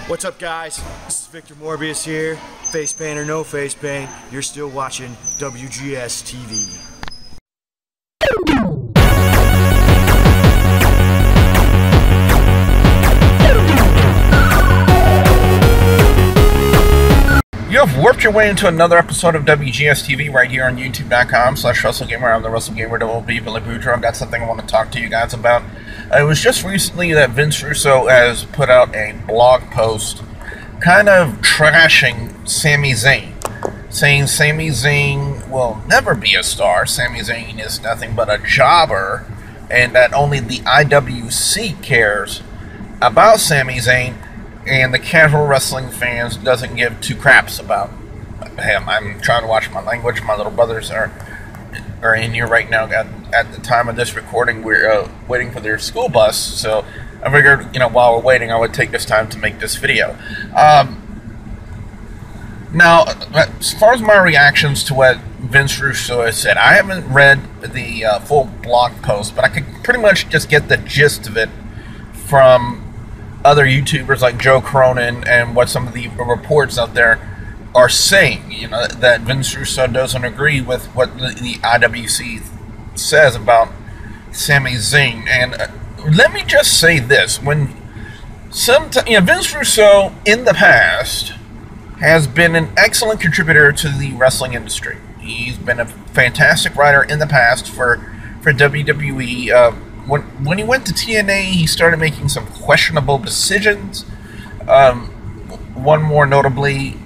What's up, guys? This is Victor Morbius here. Face paint or no face paint, you're still watching WGS-TV. You have warped your way into another episode of WGS-TV right here on YouTube.com/Wrestlegamer. I'm the Wrestlegamer, WB Billy Boudreaux. I've got something I want to talk to you guys about. It was just recently that Vince Russo has put out a blog post kind of trashing Sami Zayn, saying Sami Zayn will never be a star. Sami Zayn is nothing but a jobber, and that only the IWC cares about Sami Zayn, and the casual wrestling fans doesn't give two craps about him. I'm trying to watch my language. My little brothers are in here right now. At the time of this recording, we're waiting for their school bus, so I figured, while we're waiting, I would take this time to make this video. Now, as far as my reactions to what Vince Russo has said, I haven't read the full blog post, but I could pretty much just get the gist of it from other YouTubers like Joe Cronin and what some of the reports out there are saying. That Vince Russo doesn't agree with what the IWC says about Sami Zayn. And let me just say this: when Vince Russo in the past has been an excellent contributor to the wrestling industry. He's been a fantastic writer in the past for WWE. When he went to TNA, he started making some questionable decisions. One more notably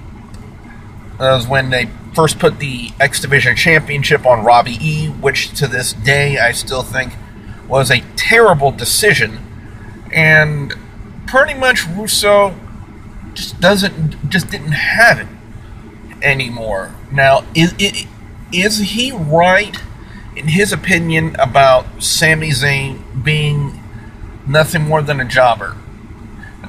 was when they first put the X Division Championship on Robbie E, which to this day I still think was a terrible decision. And pretty much Russo just didn't have it anymore. Now, is he right in his opinion about Sami Zayn being nothing more than a jobber?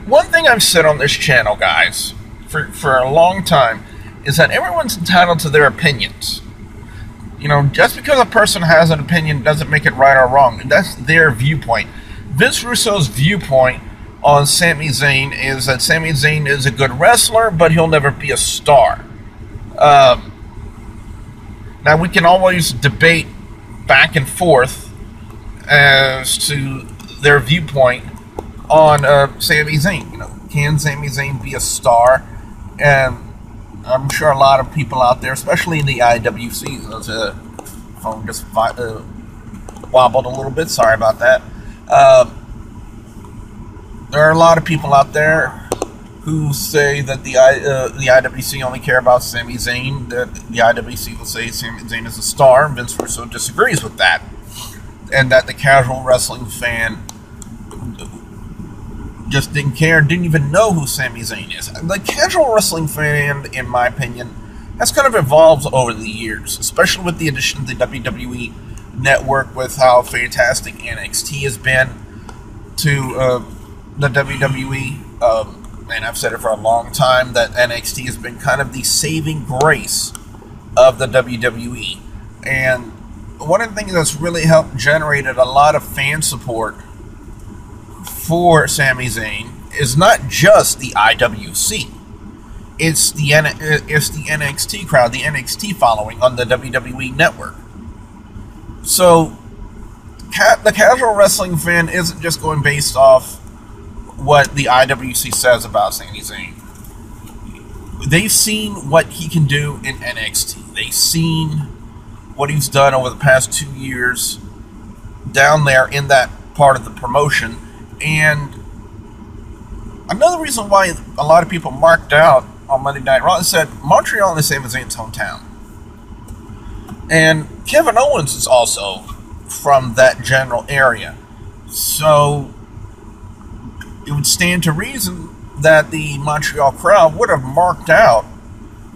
One thing I've said on this channel, guys, for a long time, is that everyone's entitled to their opinions. Just because a person has an opinion doesn't make it right or wrong. That's their viewpoint. Vince Russo's viewpoint on Sami Zayn is that Sami Zayn is a good wrestler, but he'll never be a star. Now, we can always debate back and forth as to their viewpoint on Sami Zayn. Can Sami Zayn be a star? And I'm sure a lot of people out there, especially in the IWC, the phone just wobbled a little bit. Sorry about that. There are a lot of people out there who say that the IWC only care about Sami Zayn, that the IWC will say Sami Zayn is a star. Vince Russo disagrees with that, and that the casual wrestling fan just didn't care, didn't even know who Sami Zayn is. The casual wrestling fan, in my opinion, has kind of evolved over the years, especially with the addition of the WWE Network, with how fantastic NXT has been to the WWE. And I've said it for a long time that NXT has been kind of the saving grace of the WWE. And one of the things that's really helped generated a lot of fan support for Sami Zayn is not just the IWC. It's the NXT crowd, the NXT following on the WWE Network. So the casual wrestling fan isn't just going based off what the IWC says about Sami Zayn. They've seen what he can do in NXT. They've seen what he's done over the past 2 years down there in that part of the promotion. And another reason why a lot of people marked out on Monday Night Raw is that Montreal is Sami Zayn's hometown. And Kevin Owens is also from that general area. So it would stand to reason that the Montreal crowd would have marked out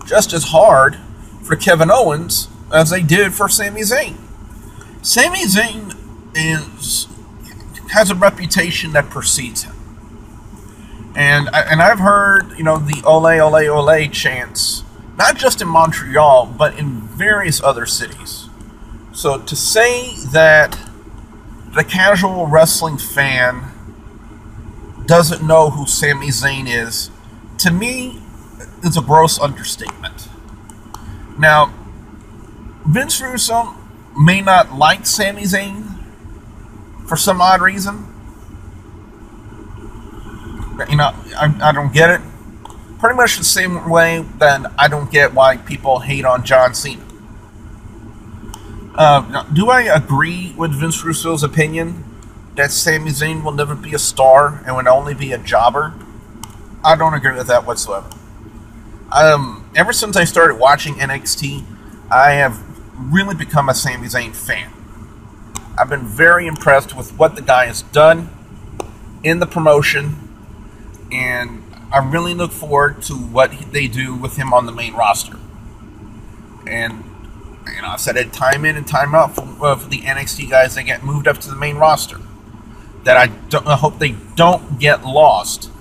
just as hard for Kevin Owens as they did for Sami Zayn. Sami Zayn has a reputation that precedes him. And I've heard, the ole, ole, ole chants, not just in Montreal, but in various other cities. So to say that the casual wrestling fan doesn't know who Sami Zayn is to me, is a gross understatement. Now, Vince Russo may not like Sami Zayn for some odd reason. You know, I don't get it. Pretty much the same way that I don't get why people hate on John Cena. Do I agree with Vince Russo's opinion that Sami Zayn will never be a star and would only be a jobber? I don't agree with that whatsoever. Ever since I started watching NXT, I have really become a Sami Zayn fan. I've been very impressed with what the guy has done in the promotion, and I really look forward to what they do with him on the main roster. And you know, I've said it time in and time out for the NXT guys that get moved up to the main roster, that I hope they don't get lost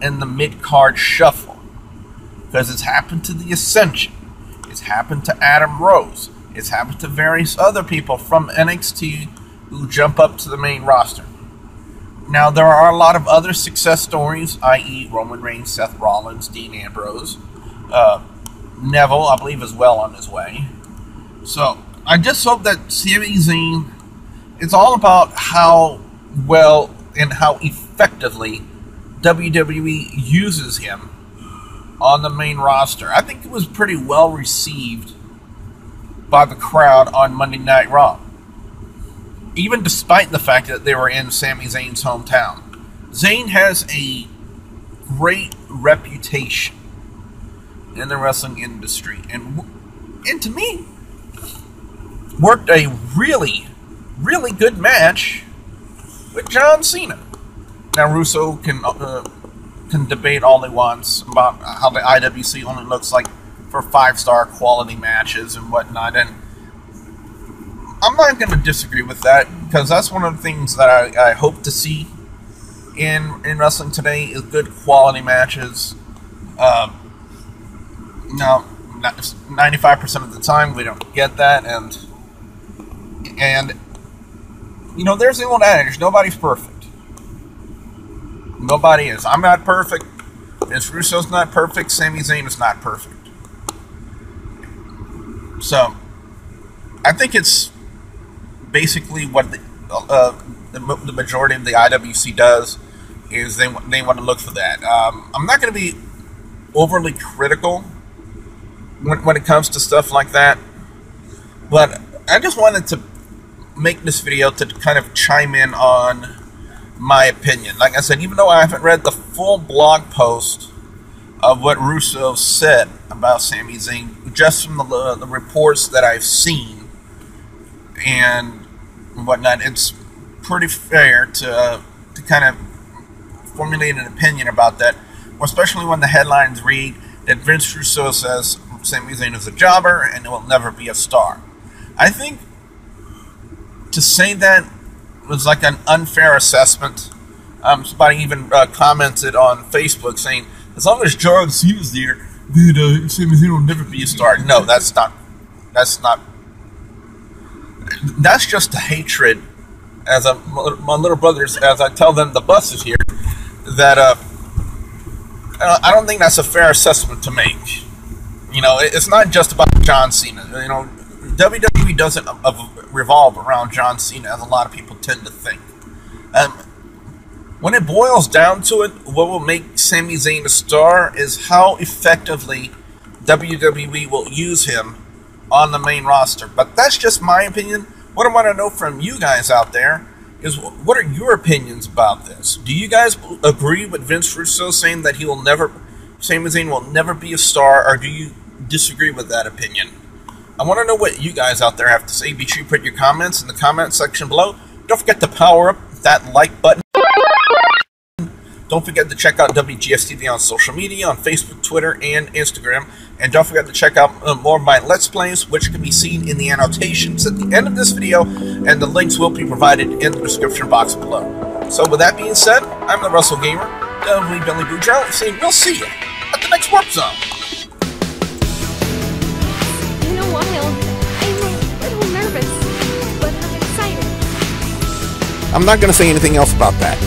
in the mid-card shuffle, because it's happened to the Ascension, it's happened to Adam Rose, it's happened to various other people from NXT who jump up to the main roster. Now, there are a lot of other success stories, i.e. Roman Reigns, Seth Rollins, Dean Ambrose, Neville, I believe, is well on his way. So, I just hope that Sami Zayn, it's all about how well and how effectively WWE uses him on the main roster. I think it was pretty well received by the crowd on Monday Night Raw, even despite the fact that they were in Sami Zayn's hometown. Zayn has a great reputation in the wrestling industry, and to me, worked a really, really good match with John Cena. Now, Russo can debate all he wants about how the IWC only looks like for 5-star quality matches and whatnot, and I'm not going to disagree with that, because that's one of the things that I hope to see in wrestling today is good quality matches. Now, 95% of the time we don't get that, and you know, there's the old adage, nobody's perfect. Nobody is. I'm not perfect. Vince Russo's not perfect. Sami Zayn is not perfect. So, I think it's basically what the majority of the IWC does, is they want to look for that. I'm not going to be overly critical when it comes to stuff like that, but I just wanted to make this video to kind of chime in on my opinion. Like I said, even though I haven't read the full blog post of what Russo said about Sami Zayn, just from the reports that I've seen and whatnot, it's pretty fair to kind of formulate an opinion about that, especially when the headlines read that Vince Russo says Sami Zayn is a jobber and will never be a star. I think to say that was like an unfair assessment. Somebody even commented on Facebook saying, as long as John Cena's there, then Sami Zayn will never be a star. No, that's not. That's just a hatred. As my little brothers, as I tell them, the bus is here. That I don't think that's a fair assessment to make. You know, it's not just about John Cena. You know, WWE doesn't revolve around John Cena, as a lot of people tend to think. When it boils down to it, what will make Sami Zayn a star is how effectively WWE will use him on the main roster. But that's just my opinion. What I want to know from you guys out there is, what are your opinions about this? Do you guys agree with Vince Russo saying that Sami Zayn will never be a star, or do you disagree with that opinion? I want to know what you guys out there have to say. Be sure you put your comments in the comment section below. Don't forget to power up that like button. Don't forget to check out WGS-TV on social media, on Facebook, Twitter, and Instagram. And don't forget to check out more of my Let's Plays, which can be seen in the annotations at the end of this video, and the links will be provided in the description box below. So with that being said, I'm the Wrestlegamer, Billy Boudreaux, saying we'll see you at the next Warp Zone. In a while, I'm a little nervous, but I'm excited. I'm not going to say anything else about that.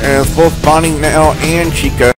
as both Bonnie now and Chica